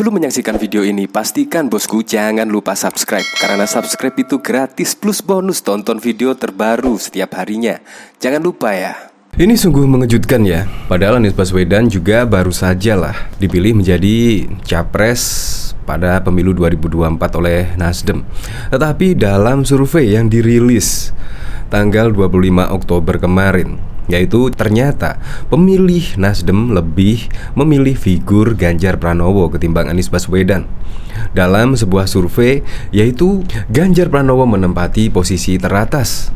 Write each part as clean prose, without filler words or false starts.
Sebelum menyaksikan video ini, pastikan bosku jangan lupa subscribe. Karena subscribe itu gratis plus bonus tonton video terbaru setiap harinya. Jangan lupa ya. Ini sungguh mengejutkan ya. Padahal Anies Baswedan juga baru saja lah dipilih menjadi capres pada pemilu 2024 oleh Nasdem. Tetapi dalam survei yang dirilis tanggal 25 Oktober kemarin, yaitu ternyata pemilih Nasdem lebih memilih figur Ganjar Pranowo ketimbang Anies Baswedan. Dalam sebuah survei, yaitu Ganjar Pranowo menempati posisi teratas,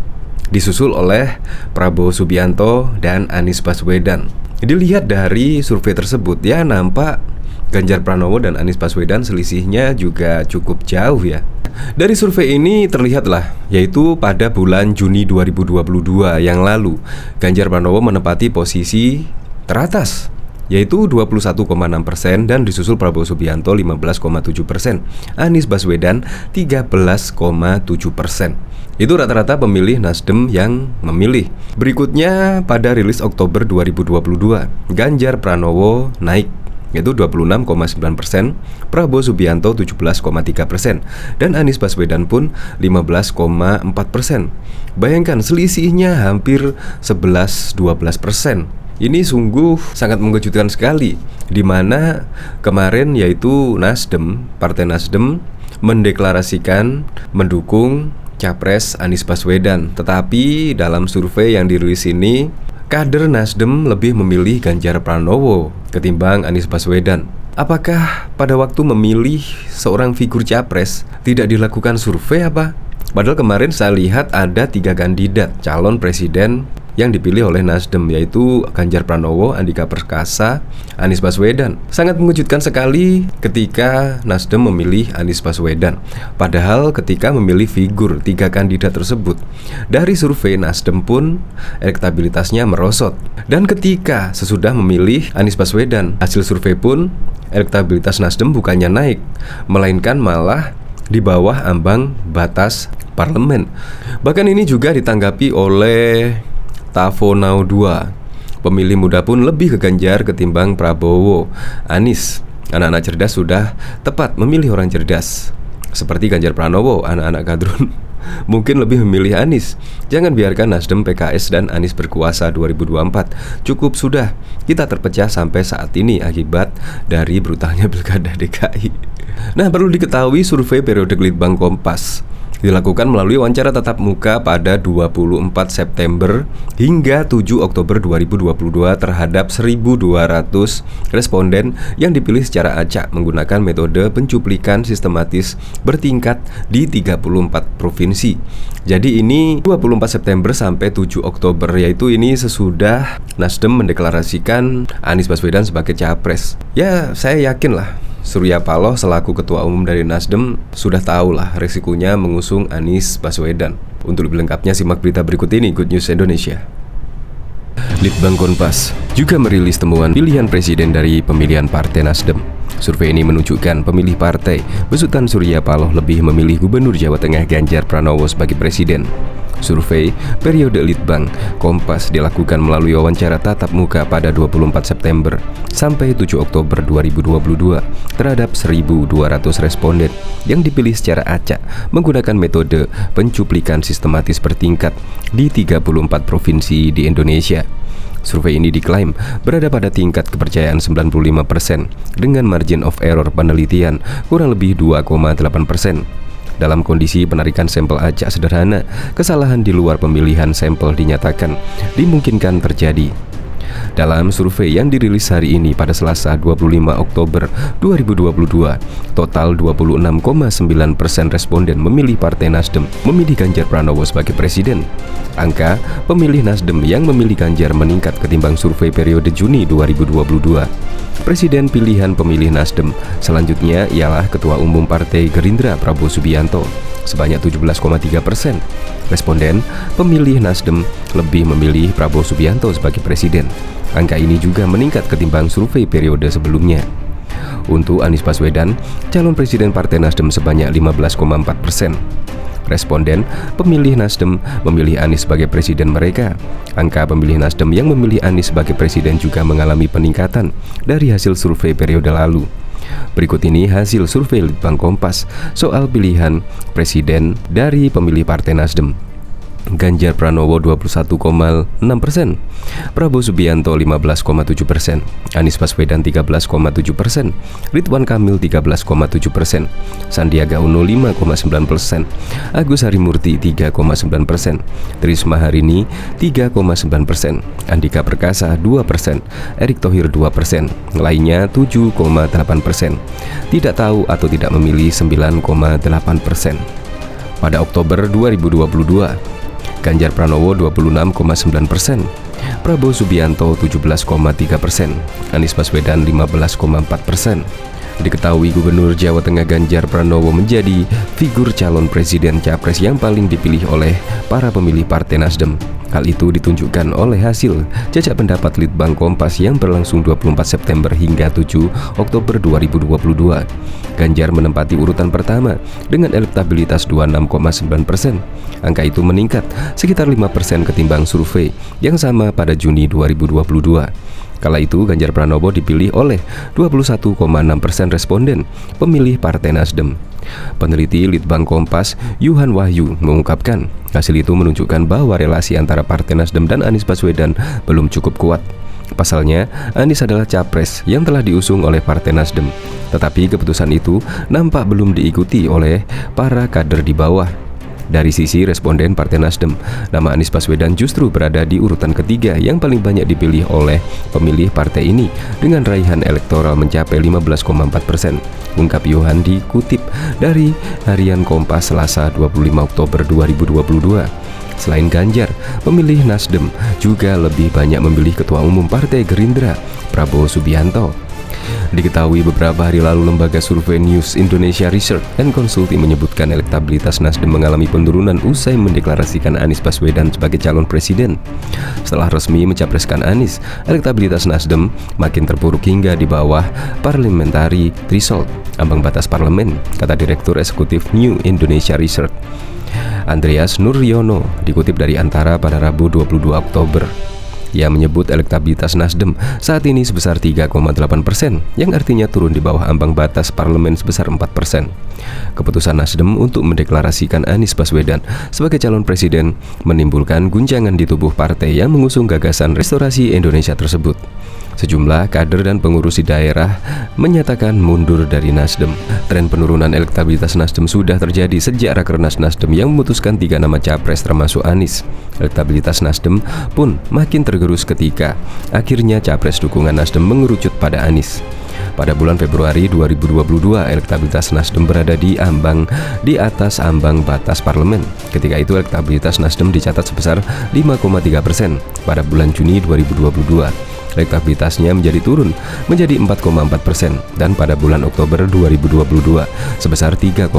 disusul oleh Prabowo Subianto dan Anies Baswedan. Dilihat dari survei tersebut ya, nampak Ganjar Pranowo dan Anies Baswedan selisihnya juga cukup jauh ya. Dari survei ini terlihatlah, yaitu pada bulan Juni 2022 yang lalu, Ganjar Pranowo menempati posisi teratas, yaitu 21,6% dan disusul Prabowo Subianto 15,7%, Anies Baswedan 13,7%. Itu rata-rata pemilih Nasdem yang memilih. Berikutnya pada rilis Oktober 2022, Ganjar Pranowo naik, yaitu 26,9%, Prabowo Subianto 17,3%, dan Anies Baswedan pun 15,4%. Bayangkan selisihnya hampir 11-12%. Ini sungguh sangat mengejutkan sekali, di mana kemarin yaitu Nasdem, Partai Nasdem mendeklarasikan mendukung capres Anies Baswedan. Tetapi dalam survei yang dirilis ini, kader Nasdem lebih memilih Ganjar Pranowo ketimbang Anies Baswedan. Apakah pada waktu memilih seorang figur capres tidak dilakukan survei apa? Padahal kemarin saya lihat ada 3 kandidat calon presiden yang dipilih oleh Nasdem, yaitu Ganjar Pranowo, Andika Perkasa, Anies Baswedan. Sangat mengejutkan sekali ketika Nasdem memilih Anies Baswedan. Padahal ketika memilih figur 3 kandidat tersebut, dari survei Nasdem pun elektabilitasnya merosot. Dan ketika sesudah memilih Anies Baswedan, hasil survei pun elektabilitas Nasdem bukannya naik, melainkan malah di bawah ambang batas parlemen. Bahkan ini juga ditanggapi oleh Tavo Now 2. Pemilih muda pun lebih ke Ganjar ketimbang Prabowo. Anies, anak-anak cerdas sudah tepat memilih orang cerdas. Seperti Ganjar Pranowo, anak-anak kadrun mungkin lebih memilih Anies. Jangan biarkan Nasdem, PKS, dan Anies berkuasa 2024. Cukup sudah, kita terpecah sampai saat ini akibat dari brutalnya Pilkada DKI. Nah, perlu diketahui survei periode Litbang Kompas dilakukan melalui wawancara tatap muka pada 24 September hingga 7 Oktober 2022 terhadap 1.200 responden yang dipilih secara acak menggunakan metode pencuplikan sistematis bertingkat di 34 provinsi. Jadi ini 24 September sampai 7 Oktober, yaitu ini sesudah Nasdem mendeklarasikan Anies Baswedan sebagai capres. Ya, saya yakin lah Surya Paloh selaku ketua umum dari Nasdem sudah tahulah risikonya mengusung Anies Baswedan. Untuk lebih lengkapnya simak berita berikut ini, Good News Indonesia. Litbang Kompas juga merilis temuan pilihan presiden dari pemilihan Partai Nasdem. Survei ini menunjukkan pemilih partai besutan Surya Paloh lebih memilih Gubernur Jawa Tengah Ganjar Pranowo sebagai presiden. Survei periode Litbang Kompas dilakukan melalui wawancara tatap muka pada 24 September sampai 7 Oktober 2022 terhadap 1.200 responden yang dipilih secara acak menggunakan metode pencuplikan sistematis bertingkat di 34 provinsi di Indonesia. Survei ini diklaim berada pada tingkat kepercayaan 95% dengan margin of error penelitian kurang lebih 2,8%. Dalam kondisi penarikan sampel acak sederhana, kesalahan di luar pemilihan sampel dinyatakan dimungkinkan terjadi. Dalam survei yang dirilis hari ini pada Selasa 25 Oktober 2022, total 26,9% responden memilih Partai Nasdem memilih Ganjar Pranowo sebagai presiden. Angka pemilih Nasdem yang memilih Ganjar meningkat ketimbang survei periode Juni 2022. Presiden pilihan pemilih Nasdem selanjutnya ialah Ketua Umum Partai Gerindra Prabowo Subianto sebanyak 17,3%. Responden pemilih Nasdem lebih memilih Prabowo Subianto sebagai presiden. Angka ini juga meningkat ketimbang survei periode sebelumnya. Untuk Anies Baswedan, calon presiden Partai Nasdem sebanyak 15,4%. Responden pemilih Nasdem memilih Anies sebagai presiden mereka. Angka pemilih Nasdem yang memilih Anies sebagai presiden juga mengalami peningkatan dari hasil survei periode lalu. Berikut ini hasil survei Litbang Kompas soal pilihan presiden dari pemilih Partai Nasdem. Ganjar Pranowo 21,6%, Prabowo Subianto 15,7%, Anies Baswedan 13,7%, Ridwan Kamil 13,7%, Sandiaga Uno 5,9%, Agus Harimurti 3,9%, Trisma Harini 3,9%, Andika Perkasa 2%, Erick Thohir 2%, lainnya 7,8%, tidak tahu atau tidak memilih 9,8%. Pada Oktober 2022, Ganjar Pranowo 26,9%, Prabowo Subianto 17,3%, Anies Baswedan 15,4%. Diketahui Gubernur Jawa Tengah Ganjar Pranowo menjadi figur calon presiden capres yang paling dipilih oleh para pemilih Partai Nasdem. Hal itu ditunjukkan oleh hasil jajak pendapat Litbang Kompas yang berlangsung 24 September hingga 7 Oktober 2022. Ganjar menempati urutan pertama dengan elektabilitas 26,9%. Angka itu meningkat sekitar 5% ketimbang survei yang sama pada Juni 2022. Kala itu Ganjar Pranowo dipilih oleh 21,6% responden pemilih Partai Nasdem. Peneliti Litbang Kompas Yuhan Wahyu mengungkapkan, hasil itu menunjukkan bahwa relasi antara Partai Nasdem dan Anies Baswedan belum cukup kuat. Pasalnya, Anies adalah capres yang telah diusung oleh Partai Nasdem. Tetapi keputusan itu nampak belum diikuti oleh para kader di bawah. Dari sisi responden Partai Nasdem, nama Anies Baswedan justru berada di urutan ketiga yang paling banyak dipilih oleh pemilih partai ini dengan raihan elektoral mencapai 15,4%. Ungkap Yohan dikutip dari Harian Kompas Selasa 25 Oktober 2022. Selain Ganjar, pemilih Nasdem juga lebih banyak memilih Ketua Umum Partai Gerindra, Prabowo Subianto. Diketahui beberapa hari lalu lembaga survei News Indonesia Research and Consulting menyebutkan elektabilitas Nasdem mengalami penurunan usai mendeklarasikan Anies Baswedan sebagai calon presiden. Setelah resmi mencapreskan Anies, elektabilitas Nasdem makin terpuruk hingga di bawah parliamentary threshold, ambang batas parlemen, kata Direktur Eksekutif New Indonesia Research Andreas Nuryono dikutip dari Antara pada Rabu 22 Oktober. Ia menyebut elektabilitas Nasdem saat ini sebesar 3,8%, yang artinya turun di bawah ambang batas parlemen sebesar 4%. Keputusan Nasdem untuk mendeklarasikan Anies Baswedan sebagai calon presiden menimbulkan guncangan di tubuh partai yang mengusung gagasan restorasi Indonesia tersebut. Sejumlah kader dan pengurus di daerah menyatakan mundur dari Nasdem. Tren penurunan elektabilitas Nasdem sudah terjadi sejak Rakernas Nasdem yang memutuskan 3 nama capres termasuk Anies. Elektabilitas Nasdem pun makin tergerus ketika akhirnya capres dukungan Nasdem mengerucut pada Anies. Pada bulan Februari 2022, elektabilitas Nasdem berada di atas ambang batas parlemen. Ketika itu elektabilitas Nasdem dicatat sebesar 5,3%. Pada bulan Juni 2022, elektabilitasnya menjadi turun menjadi 4,4%, dan pada bulan Oktober 2022 sebesar 3,8%.